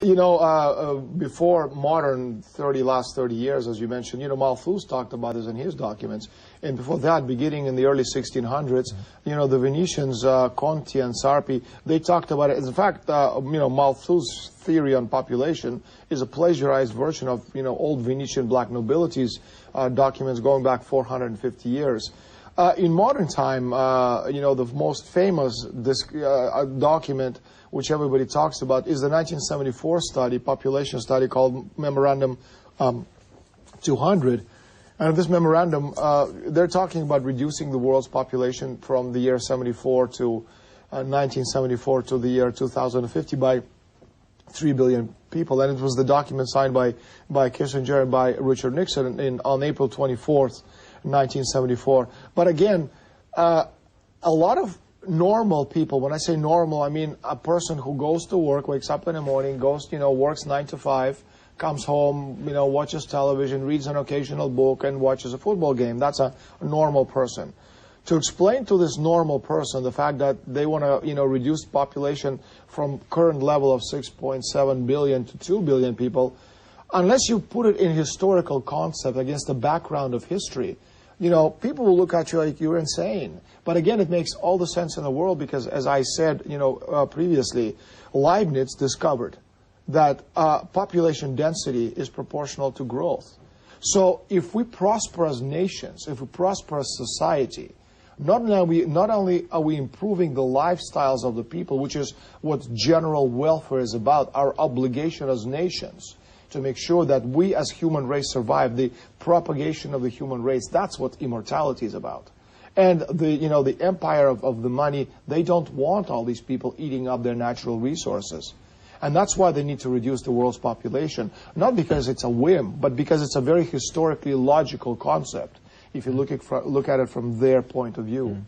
You know, before modern last 30 years, as you mentioned, you know, Malthus talked about this in his documents. And before that, beginning in the early 1600s, you know, the Venetians, Conti and Sarpi, they talked about it. In fact, you know, Malthus' theory on population is a plagiarized version of, you know, old Venetian black nobility's documents going back 450 years. In modern time, you know, the most famous document which everybody talks about is the 1974 study, population study called Memorandum 200. And in this memorandum, they're talking about reducing the world's population from the year 74 to 1974 to the year 2050 by 3 billion people. And it was the document signed by Kissinger and by Richard Nixon on April 24th, 1974. But again, a lot of normal people, when I say normal, I mean a person who goes to work, wakes up in the morning, goes, you know, works 9 to 5, comes home, you know, watches television, reads an occasional book, and watches a football game. That's a normal person. To explain to this normal person the fact that they want to, you know, reduce population from current level of 6.7 billion to 2 billion people, unless you put it in historical concept against the background of history, you know, people will look at you like you're insane. But again, it makes all the sense in the world because, as I said, you know, previously, Leibniz discovered that population density is proportional to growth. So if we prosper as nations, if we prosper as society, not only are we improving the lifestyles of the people, which is what general welfare is about, our obligation as nations, to make sure that we as human race survive, the propagation of the human race, that's what immortality is about. And the empire of the money, they don't want all these people eating up their natural resources. And that's why they need to reduce the world's population, not because it's a whim, but because it's a very historically logical concept, if you look at it from their point of view.